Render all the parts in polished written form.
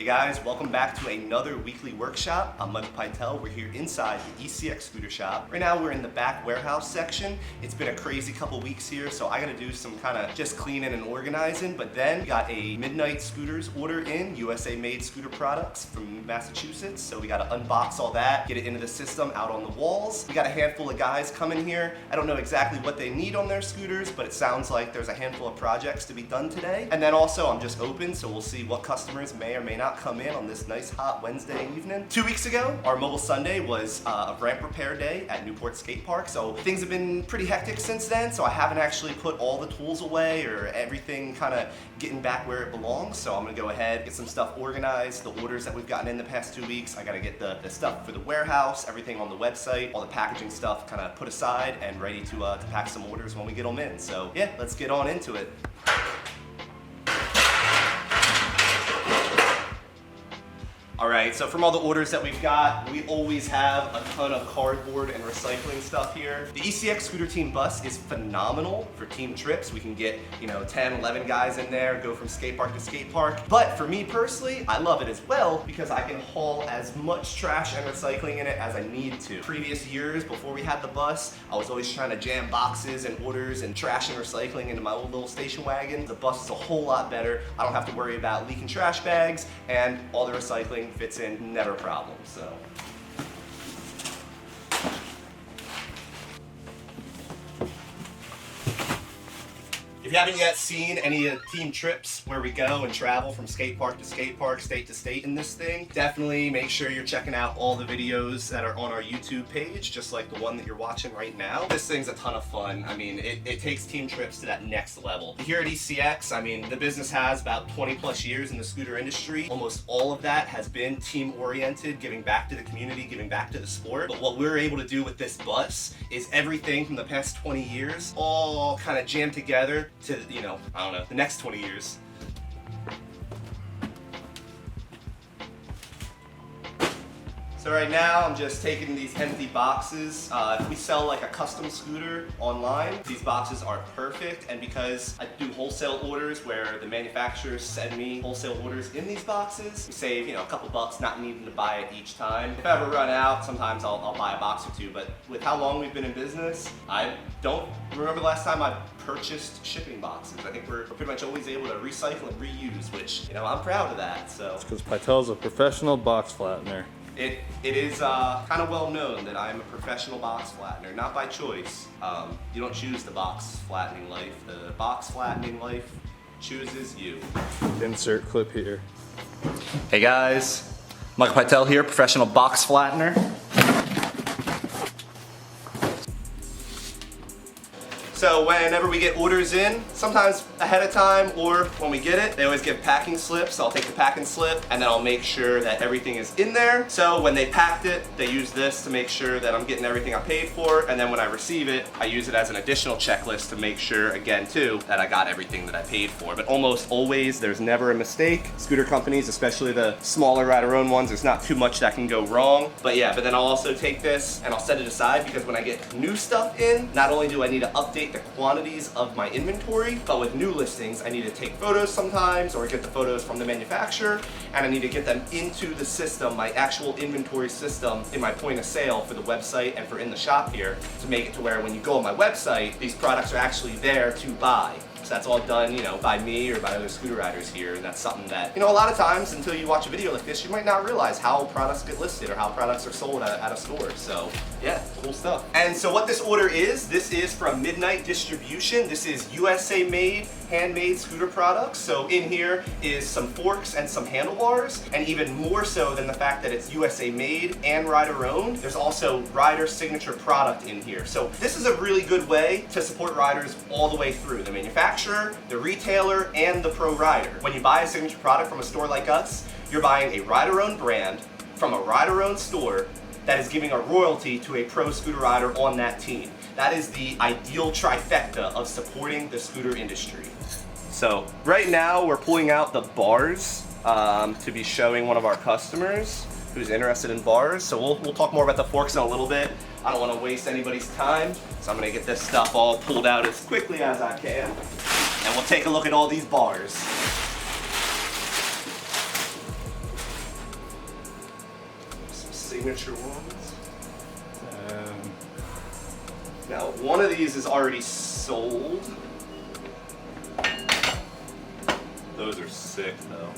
Hey guys, welcome back to another weekly workshop. I'm Pytel. We're here inside the ECX scooter shop. Right now we're in the back warehouse section. It's been a crazy couple weeks here, so I gotta do some kind of just cleaning and organizing, but then we got a Midnight Scooters order in, USA made scooter products from Massachusetts. So we gotta unbox all that, get it into the system, out on the walls. We got a handful of guys coming here. I don't know exactly what they need on their scooters, but it sounds like there's a handful of projects to be done today. And then also I'm just open, so we'll see what customers may or may not come in on this nice hot Wednesday evening. 2 weeks ago, our Mobile Sunday was a ramp repair day at Newport Skate Park, so things have been pretty hectic since then, so I haven't actually put all the tools away or everything kind of getting back where it belongs, so I'm gonna go ahead, get some stuff organized, the orders that we've gotten in the past 2 weeks. I gotta get the stuff for the warehouse, everything on the website, all the packaging stuff kind of put aside and ready to pack some orders when we get them in. So yeah, let's get on into it. Alright, so from all the orders that we've got, we always have a ton of cardboard and recycling stuff here. The ECX Scooter Team bus is phenomenal for team trips. We can get, 10, 11 guys in there, go from skate park to skate park. But for me personally, I love it as well because I can haul as much trash and recycling in it as I need to. Previous years, before we had the bus, I was always trying to jam boxes and orders and trash and recycling into my old little station wagon. The bus is a whole lot better. I don't have to worry about leaking trash bags, and all the recycling fits in, never a problem, so. If you haven't yet seen any of the team trips where we go and travel from skate park, state to state in this thing, definitely make sure you're checking out all the videos that are on our YouTube page, just like the one that you're watching right now. This thing's a ton of fun. I mean, it takes team trips to that next level. Here at ECX, I mean, the business has about 20 plus years in the scooter industry. Almost all of that has been team oriented, giving back to the community, giving back to the sport. But what we're able to do with this bus is everything from the past 20 years all kind of jammed together to, the next 20 years. So right now I'm just taking these empty boxes. If we sell like a custom scooter online, these boxes are perfect, and because I do wholesale orders where the manufacturers send me wholesale orders in these boxes, we save a couple bucks not needing to buy it each time. If I ever run out, sometimes I'll buy a box or two, but with how long we've been in business, I don't remember the last time I purchased shipping boxes. I think we're pretty much always able to recycle and reuse, which I'm proud of that. So it's because Pytel's a professional box flattener. It is kind of well known that I'm a professional box flattener, not by choice. You don't choose the box flattening life. The box flattening life chooses you. Insert clip here. Hey guys, Michael Pytel here, professional box flattener. So whenever we get orders in, sometimes ahead of time or when we get it, they always give packing slips. So I'll take the packing slip and then I'll make sure that everything is in there. So when they packed it, they use this to make sure that I'm getting everything I paid for. And then when I receive it, I use it as an additional checklist to make sure, again too, that I got everything that I paid for. But almost always, there's never a mistake. Scooter companies, especially the smaller ride-alone ones, there's not too much that can go wrong. But then I'll also take this and I'll set it aside because when I get new stuff in, not only do I need to update the quantities of my inventory, but with new listings, I need to take photos sometimes or get the photos from the manufacturer, and I need to get them into the system, my actual inventory system in my point of sale for the website and for in the shop here, to make it to where when you go on my website, these products are actually there to buy. So that's all done, by me or by other scooter riders here, and that's something that, a lot of times until you watch a video like this, you might not realize how products get listed or how products are sold at a store. So yeah, cool stuff. And so what this order is, this is from Midnight Distribution. This is USA made, handmade scooter products. So in here is some forks and some handlebars, and even more so than the fact that it's USA made and rider owned, there's also rider signature product in here. So this is a really good way to support riders all the way through. The manufacturer, the retailer, and the pro rider. When you buy a signature product from a store like us, you're buying a rider owned brand from a rider owned store that is giving a royalty to a pro scooter rider on that team. That is the ideal trifecta of supporting the scooter industry. So right now we're pulling out the bars to be showing one of our customers who's interested in bars. So we'll talk more about the forks in a little bit. I don't want to waste anybody's time, so I'm going to get this stuff all pulled out as quickly as I can. And we'll take a look at all these bars. signature ones. Um, Now, one of these is already sold. Those are sick, though.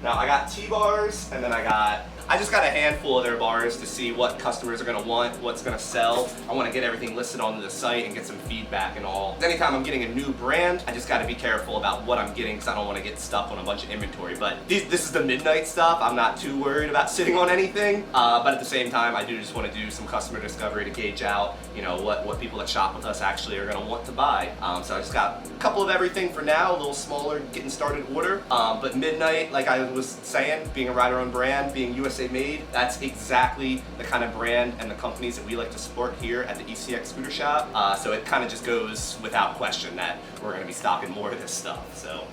Now, I got T-bars, and then I just got a handful of their bars to see what customers are gonna want, what's gonna sell. I wanna get everything listed on the site and get some feedback and all. Anytime I'm getting a new brand, I just gotta be careful about what I'm getting because I don't wanna get stuck on a bunch of inventory. But this is the midnight stuff. I'm not too worried about sitting on anything. But at the same time, I do just wanna do some customer discovery to gauge out, you know, what people that shop with us actually are gonna want to buy. So I just got a couple of everything for now, a little smaller, getting started order. But midnight, like I was saying, being a rider-owned brand, being USA made, that's exactly the kind of brand and the companies that we like to support here at the ECX Scooter Shop. So it kind of just goes without question that we're going to be stocking more of this stuff. So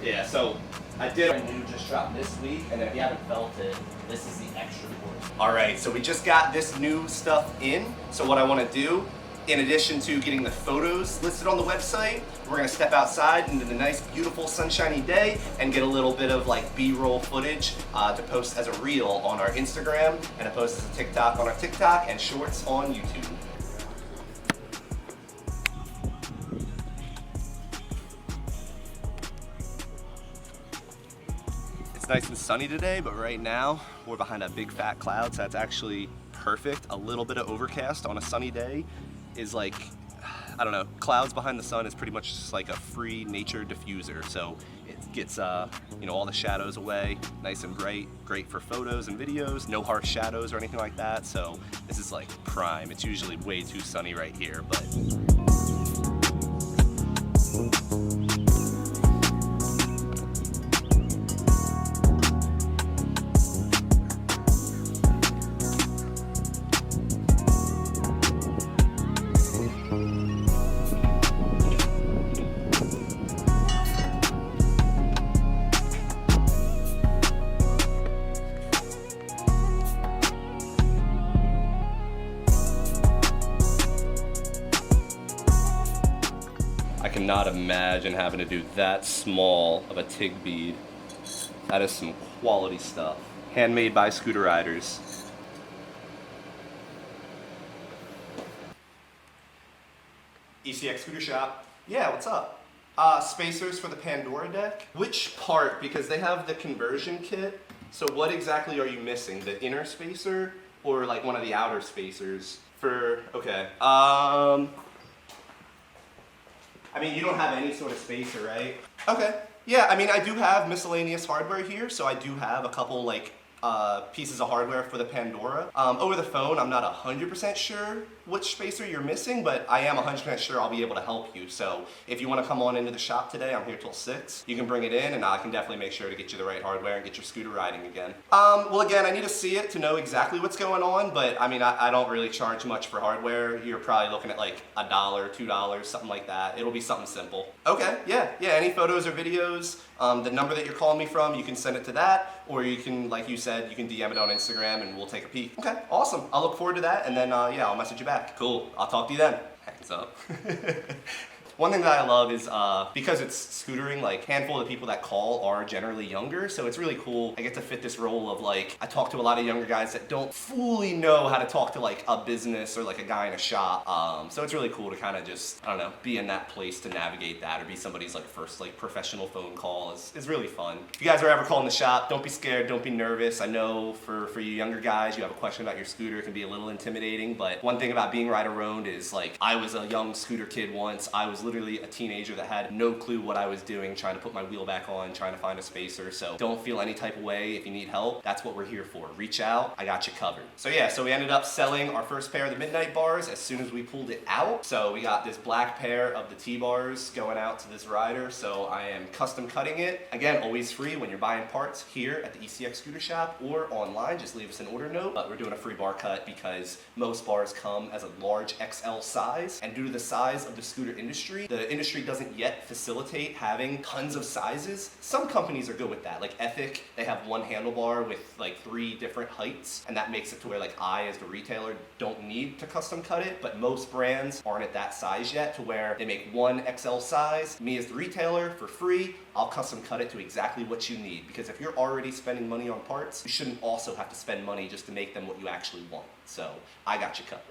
yeah, so I did a new just dropped this week, and if you haven't felt it, this is the extra portion. All right, so we just got this new stuff in. So what I want to do, in addition to getting the photos listed on the website, we're gonna step outside into the nice, beautiful, sunshiny day and get a little bit of like B-roll footage to post as a reel on our Instagram and to post as a TikTok on our TikTok and shorts on YouTube. It's nice and sunny today, but right now we're behind a big fat cloud, so that's actually perfect. A little bit of overcast on a sunny day is like, I don't know, clouds behind the sun is pretty much just like a free nature diffuser. So it gets, you know, all the shadows away, nice and bright, great for photos and videos, no harsh shadows or anything like that. So this is like prime. It's usually way too sunny right here, but. I cannot imagine having to do that small of a TIG bead. That is some quality stuff. Handmade by scooter riders. ECX Scooter Shop. Yeah, what's up? Spacers for the Pandora deck. Which part? Because they have the conversion kit. So what exactly are you missing? The inner spacer or like one of the outer spacers? For, okay. I mean, you don't have any sort of spacer, right? Okay. Yeah, I mean, I do have miscellaneous hardware here, so I do have a couple like pieces of hardware for the Pandora. Over the phone, I'm not 100% sure which spacer you're missing, but I am 100% sure I'll be able to help you. So if you want to come on into the shop today, I'm here till 6. You can bring it in and I can definitely make sure to get you the right hardware and get your scooter riding again. Well, again, I need to see it to know exactly what's going on, but I mean, I don't really charge much for hardware. You're probably looking at like $1, $2, something like that. It'll be something simple. Okay, yeah, any photos or videos, the number that you're calling me from, you can send it to that, or you can, like you said, you can DM it on Instagram and we'll take a peek. Okay, awesome. I'll look forward to that, and then yeah, I'll message you back. Cool. I'll talk to you then. Hands up. One thing that I love is because it's scootering, like handful of the people that call are generally younger, so it's really cool. I get to fit this role of like, I talk to a lot of younger guys that don't fully know how to talk to like a business or like a guy in a shop. So it's really cool to kind of just, I don't know, be in that place to navigate that or be somebody's like first like professional phone call is really fun. If you guys are ever calling the shop, don't be scared, don't be nervous. I know for you younger guys, you have a question about your scooter, it can be a little intimidating, but one thing about being rider-owned is like, I was a young scooter kid once. I was literally a teenager that had no clue what I was doing, trying to put my wheel back on, trying to find a spacer. So don't feel any type of way. If you need help, that's what we're here for. Reach out, I got you covered. So yeah, so we ended up selling our first pair of the Midnight bars as soon as we pulled it out. So we got this black pair of the T-bars going out to this rider. So I am custom cutting it. Again, always free when you're buying parts here at the ECX Scooter Shop or online. Just leave us an order note. But we're doing a free bar cut because most bars come as a large XL size. And due to the size of the scooter industry, industry. The industry doesn't yet facilitate having tons of sizes. Some companies are good with that. Like Ethic, they have one handlebar with like 3 different heights, and that makes it to where like I, as the retailer, don't need to custom cut it, but most brands aren't at that size yet to where they make one XL size. Me as the retailer, for free, I'll custom cut it to exactly what you need, because if you're already spending money on parts, you shouldn't also have to spend money just to make them what you actually want. So I got you covered.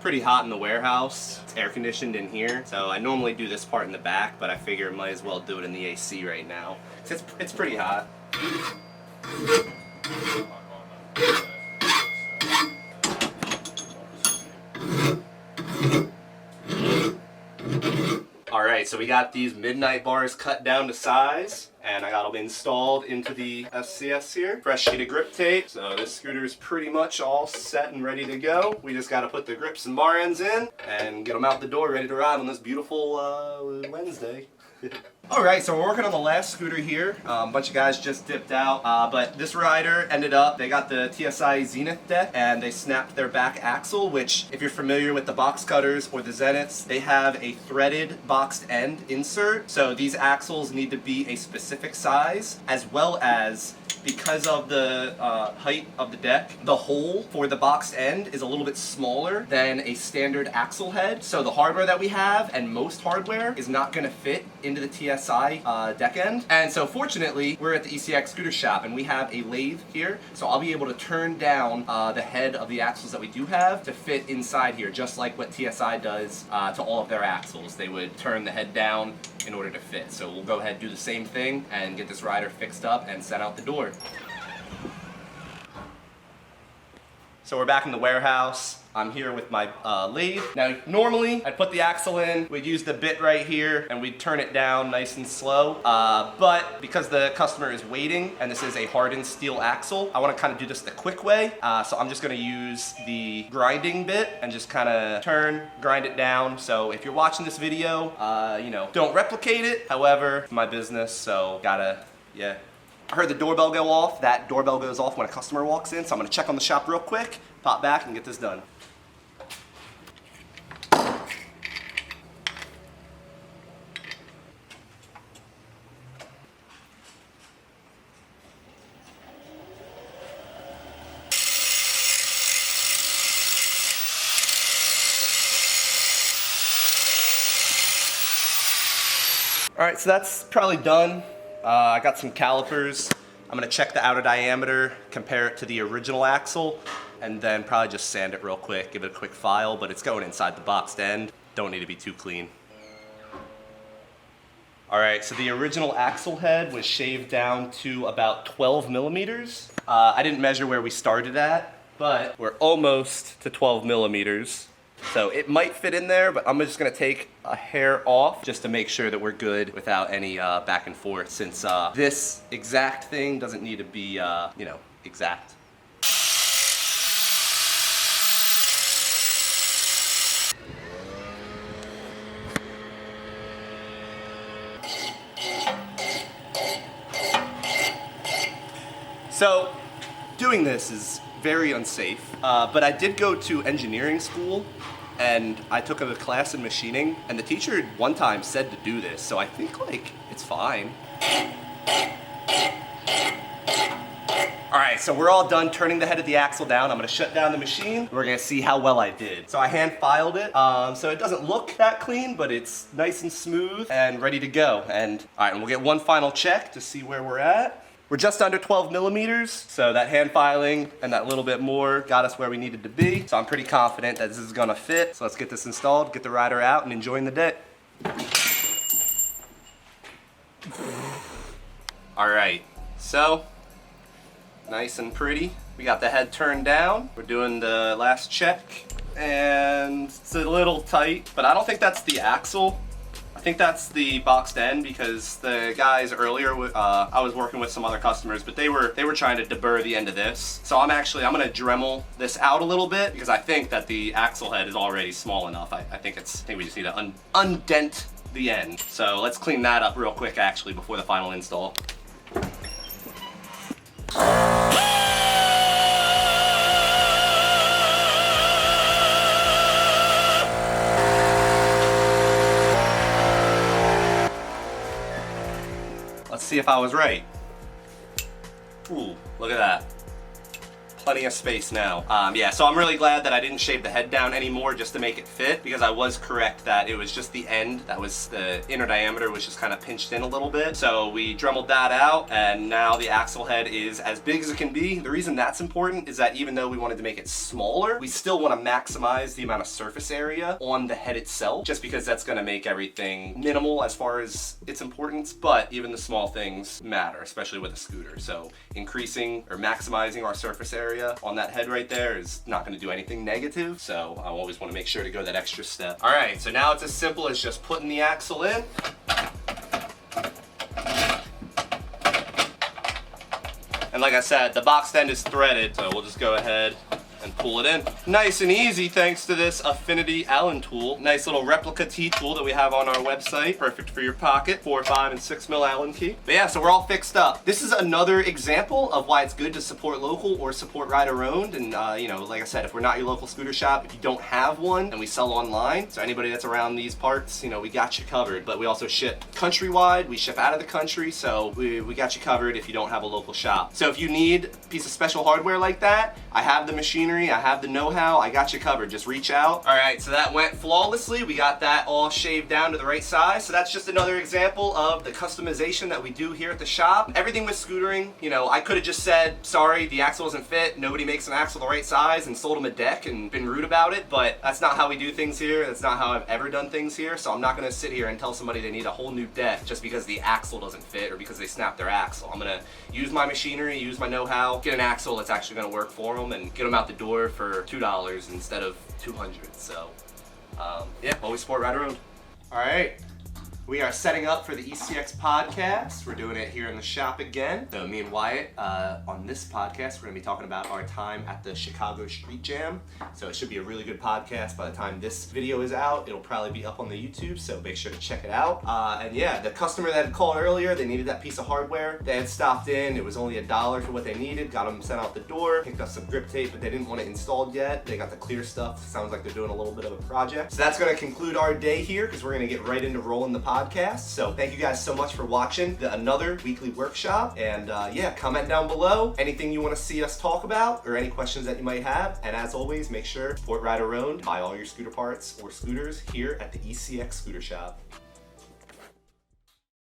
Pretty hot in the warehouse. It's air conditioned in here, so I normally do this part in the back, but I figure I might as well do it in the AC right now. It's pretty hot. Alright, so we got these midnight bars cut down to size, and I got them installed into the SCS here. Fresh sheet of grip tape. So this scooter is pretty much all set and ready to go. We just got to put the grips and bar ends in and get them out the door ready to ride on this beautiful Wednesday. Alright, so we're working on the last scooter here. A bunch of guys just dipped out, but this rider ended up, they got the TSI Zenith deck and they snapped their back axle, which if you're familiar with the box cutters or the Zeniths, they have a threaded boxed end insert. So these axles need to be a specific size, as well as because of the height of the deck, the hole for the boxed end is a little bit smaller than a standard axle head. So the hardware that we have, and most hardware, is not going to fit into the TSI deck end. And so fortunately, we're at the ECX scooter shop and we have a lathe here. So I'll be able to turn down the head of the axles that we do have to fit inside here, just like what TSI does to all of their axles. They would turn the head down in order to fit. So we'll go ahead and do the same thing and get this rider fixed up and sent out the door. So we're back in the warehouse. I'm here with my lathe. Now, normally I'd put the axle in, we'd use the bit right here, and we'd turn it down nice and slow. But because the customer is waiting, and this is a hardened steel axle, I want to kind of do this the quick way. So I'm just going to use the grinding bit and just kind of turn, grind it down. So if you're watching this video, you know, don't replicate it. However, it's my business, so gotta, yeah. I heard the doorbell go off. That doorbell goes off when a customer walks in, so I'm gonna check on the shop real quick, pop back, and get this done. All right, so that's probably done. I got some calipers. I'm gonna check the outer diameter, compare it to the original axle, and then probably just sand it real quick, give it a quick file, but it's going inside the boxed end. Don't need to be too clean. All right, so the original axle head was shaved down to about 12 millimeters. I didn't measure where we started at, but we're almost to 12 millimeters. So it might fit in there, but I'm just gonna take a hair off just to make sure that we're good without any back and forth, since this exact thing doesn't need to be, you know, exact. So doing this is very unsafe, but I did go to engineering school and I took a class in machining, and the teacher one time said to do this, so I think like it's fine. All right, so we're all done turning the head of the axle down. I'm gonna shut down the machine. We're gonna see how well I did. So I hand filed it, so it doesn't look that clean, but it's nice and smooth and ready to go. And all right, and we'll get one final check to see where we're at. We're just under 12 millimeters, so that hand filing and that little bit more got us where we needed to be. So I'm pretty confident that this is gonna fit. So let's get this installed, get the rider out, and enjoying the day. All right, so nice and pretty. We got the head turned down. We're doing the last check, and it's a little tight, but I don't think that's the axle. I think that's the boxed end because the guys earlier, I was working with some other customers, but they were trying to deburr the end of this. So I'm gonna Dremel this out a little bit because I think that the axle head is already small enough. I think we just need to undent the end. So let's clean that up real quick actually before the final install. Let's see if I was right. Ooh, look at that. Plenty of space now. Yeah, so I'm really glad that I didn't shave the head down anymore just to make it fit, because I was correct that it was just the end. That was the inner diameter was just kind of pinched in a little bit. So we Dremeled that out, and now the axle head is as big as it can be. The reason that's important is that even though we wanted to make it smaller, we still want to maximize the amount of surface area on the head itself, just because that's going to make everything minimal as far as its importance, but even the small things matter, especially with a scooter. So increasing or maximizing our surface area on that head right there is not going to do anything negative, so I always want to make sure to go that extra step. All right, so now it's as simple as just putting the axle in. And like I said, the boxed end is threaded, so we'll just go ahead and pull it in. Nice and easy thanks to this Affinity Allen tool. Nice little replica T-tool that we have on our website. Perfect for your pocket. 4, 5, and 6 mil Allen key. But yeah, so we're all fixed up. This is another example of why it's good to support local or support rider owned. And you know, like I said, if we're not your local scooter shop, if you don't have one, and we sell online, so anybody that's around these parts, you know, we got you covered. But we also ship countrywide. We ship out of the country, so we got you covered if you don't have a local shop. So if you need a piece of special hardware like that, I have the machinery, I have the know-how, I got you covered. Just reach out. All right, so that went flawlessly. We got that all shaved down to the right size. So that's just another example of the customization that we do here at the shop. Everything with scootering, you know, I could have just said, sorry, the axle doesn't fit, nobody makes an axle the right size, and sold them a deck and been rude about it, but that's not how we do things here. That's not how I've ever done things here, so I'm not gonna sit here and tell somebody they need a whole new deck just because the axle doesn't fit or because they snapped their axle. I'm gonna use my machinery, use my know-how, get an axle that's actually gonna work for them, and get them out the door for $2 instead of $200. So yeah, always support rider owned. All right, we are setting up for the ECX podcast. We're doing it here in the shop again. So me and Wyatt, on this podcast, we're gonna be talking about our time at the Chicago Street Jam. So it should be a really good podcast. By the time this video is out, it'll probably be up on the YouTube, so make sure to check it out. And yeah, the customer that had called earlier, they needed that piece of hardware. They had stopped in, it was only $1 for what they needed, got them sent out the door, picked up some grip tape, but they didn't want it installed yet. They got the clear stuff. Sounds like they're doing a little bit of a project. So that's gonna conclude our day here, because we're gonna get right into rolling the podcast. So thank you guys so much for watching another weekly workshop, and yeah, comment down below anything you want to see us talk about or any questions that you might have. And as always, make sure to support rider owned, buy all your scooter parts or scooters here at the ECX Scooter Shop.